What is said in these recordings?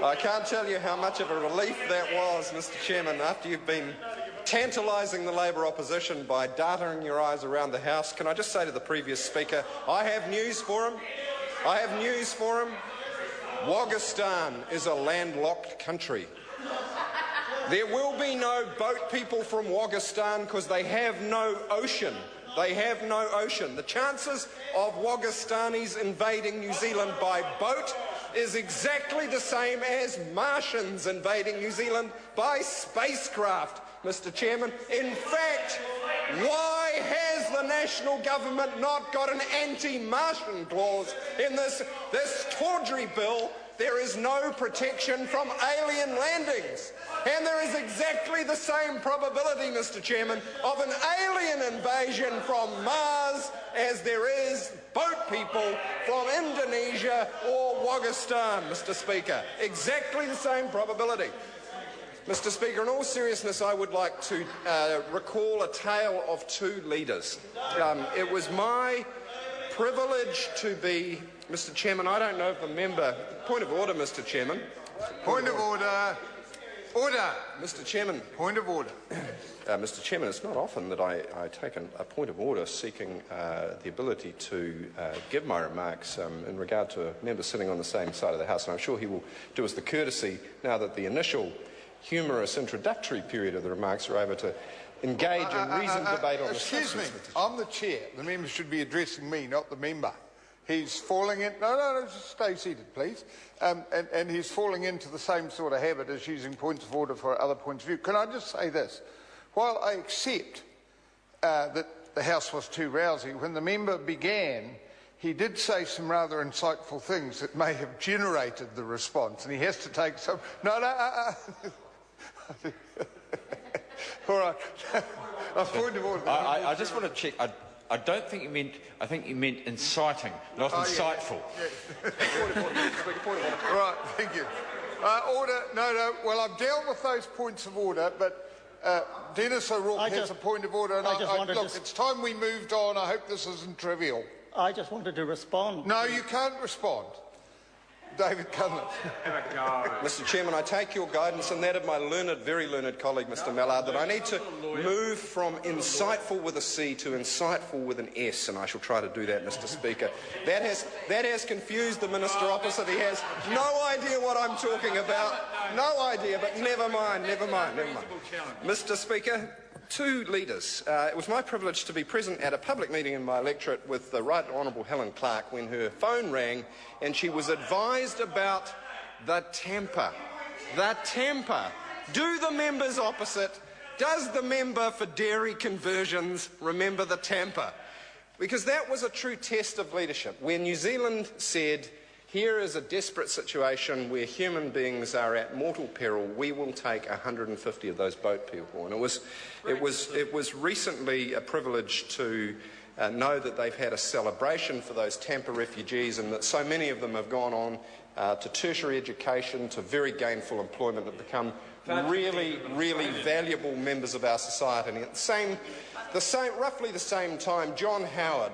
I can't tell you how much of a relief that was, Mr Chairman, after you've been tantalising the Labour opposition by darting your eyes around the House. Can I just say to the previous speaker, I have news for him. I have news for him. Wogistan is a landlocked country. There will be no boat people from Wogistan because they have no ocean. They have no ocean. The chances of Wogistanis invading New Zealand by boat is exactly the same as Martians invading New Zealand by spacecraft, Mr Chairman. In fact, why has the national government not got an anti-Martian clause in this tawdry bill? There is no protection from alien landings. And there is exactly the same probability, Mr Chairman, of an alien invasion from Mars as there is boat people from Indonesia or Wogistan, Mr Speaker. Exactly the same probability. Mr Speaker, in all seriousness, I would like to recall a tale of two leaders. It was my privilege to be... Mr Chairman, I don't know if the member... Point of order, Mr Chairman. Point of order. Order. Mr Chairman. Point of order. Mr Chairman, it's not often that I take a point of order seeking the ability to give my remarks in regard to a member sitting on the same side of the House, and I'm sure he will do us the courtesy, now that the initial humorous introductory period of the remarks are over, to engage in reasoned debate on the substance. Excuse me, I'm the chair. The member should be addressing me, not the member. He's falling in... No, just stay seated, please. And he's falling into the same sort of habit as using points of order for other points of view. Can I just say this? While I accept that the House was too rousy, when the member began, he did say some rather insightful things that may have generated the response, and he has to take some... No. All right. Point of order. I just want to check. I don't think you meant... I think you meant inciting, not insightful. Yeah. Right, thank you. Order. No. Well, I've dealt with those points of order, but Dennis O'Rourke has a point of order. And look, it's time we moved on. I hope this isn't trivial. I just wanted to respond. No, you can't respond. David Cunliffe. Mr Chairman, I take your guidance and that of my learned, very learned colleague, Mr Mallard, that I need to move from insightful with a C to insightful with an S, and I shall try to do that, Mr Speaker. That has confused the minister opposite. He has no idea what I'm talking about. No idea, but never mind. Mr Speaker, two leaders. It was my privilege to be present at a public meeting in my electorate with the Right Honourable Helen Clark when her phone rang and she was advised about the temper. The temper. Do the members opposite, does the member for dairy conversions remember the temper? Because that was a true test of leadership, where New Zealand said, here is a desperate situation where human beings are at mortal peril. We will take 150 of those boat people. And it was recently a privilege to know that they've had a celebration for those Tampa refugees, and that so many of them have gone on to tertiary education, to very gainful employment, have become really, really valuable members of our society. And at roughly the same time, John Howard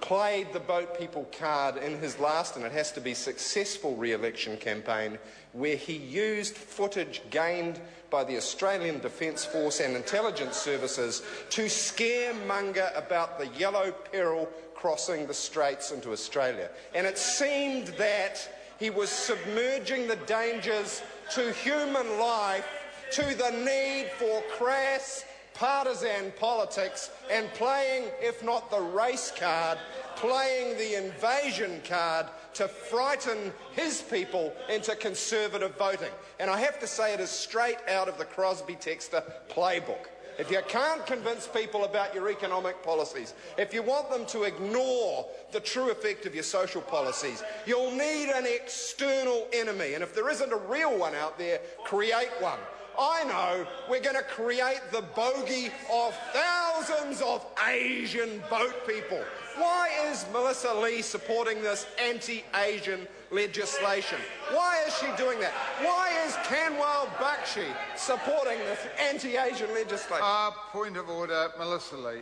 played the boat people card in his last, and it has to be successful, re-election campaign, where he used footage gained by the Australian Defence Force and intelligence services to scaremonger about the yellow peril crossing the straits into Australia. And it seemed that he was submerging the dangers to human life to the need for crass partisan politics and playing, if not the race card, playing the invasion card to frighten his people into Conservative voting. And I have to say it is straight out of the Crosby-Textor playbook. If you can't convince people about your economic policies, if you want them to ignore the true effect of your social policies, you'll need an external enemy. And if there isn't a real one out there, create one. I know we're going to create the bogey of thousands of Asian boat people. Why is Melissa Lee supporting this anti-Asian legislation? Why is she doing that? Why is Kanwal Bakshi supporting this anti-Asian legislation? Point of order, Melissa Lee.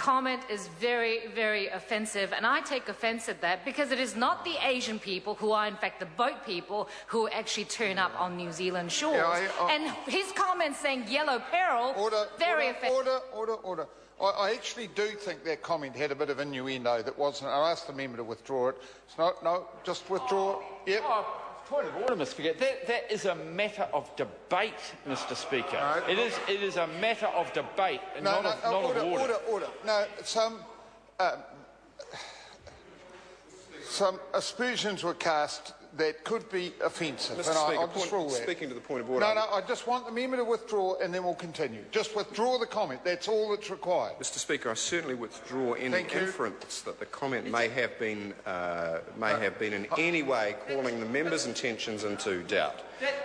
comment is very, very offensive, and I take offence at that because it is not the Asian people who are in fact the boat people who actually turn up on New Zealand shores. And his comment saying yellow peril, very offensive. Order. I actually do think that comment had a bit of innuendo that wasn't. I asked the member to withdraw it. It's not, no, just withdraw. Yep. Point of order, Mr. Speaker. That is a matter of debate, Mr. Speaker. No, it is a matter of debate, and not of order. No, some aspersions were cast that could be offensive. Mr. Speaker, speaking to the point of order. No, I just want the member to withdraw and then we'll continue. Just withdraw the comment. That's all that's required. Mr. Speaker, I certainly withdraw any inference that the comment may have been in any way calling the member's intentions into doubt.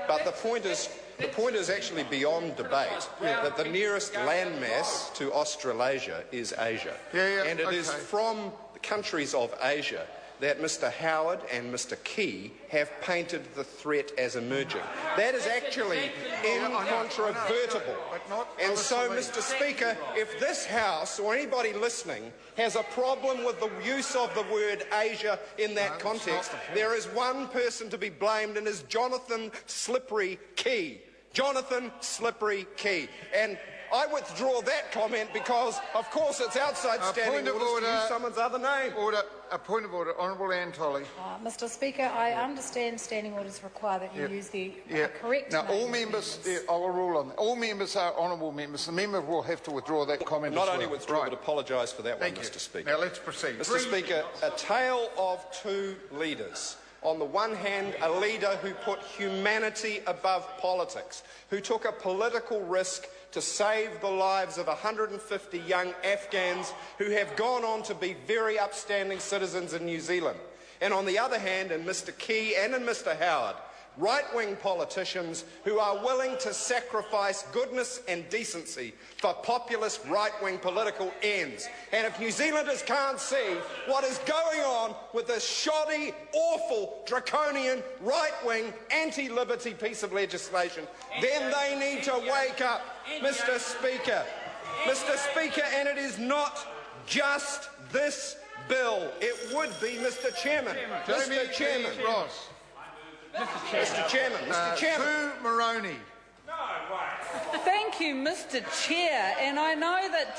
But the point is actually beyond debate that the nearest landmass to Australasia is Asia. And it is from the countries of Asia that Mr. Howard and Mr. Key have painted the threat as emerging. That is actually incontrovertible. And so, Mr. Speaker, if this House or anybody listening has a problem with the use of the word Asia in that context, there is one person to be blamed, and is Jonathan Slippery Key. Jonathan Slippery Key. And I withdraw that comment because, of course, it's outside standing orders to use someone's other name. A point of order. Honourable Anne Tolley. Mr. Speaker, I understand standing orders require that you use the correct name. Now, all members, I will rule on that. All members are honourable members. The member will have to withdraw that comment Not only withdraw, but apologise for that one, Mr. Speaker. Now, let's proceed. Mr. Speaker, a tale of two leaders. On the one hand, a leader who put humanity above politics, who took a political risk to save the lives of 150 young Afghans who have gone on to be very upstanding citizens in New Zealand. And on the other hand, in Mr. Key and in Mr. Howard, right-wing politicians who are willing to sacrifice goodness and decency for populist right-wing political ends. And if New Zealanders can't see what is going on with this shoddy, awful, draconian, right-wing, anti-liberty piece of legislation, then they need to wake up, Mr. Speaker. Mr. Speaker, and it is not just this bill. It would be, Mr. Chairman. Mr. Chairman. Ross. Mr. Chairman. Sue Moroney. Thank you, Mr. Chair. And I know that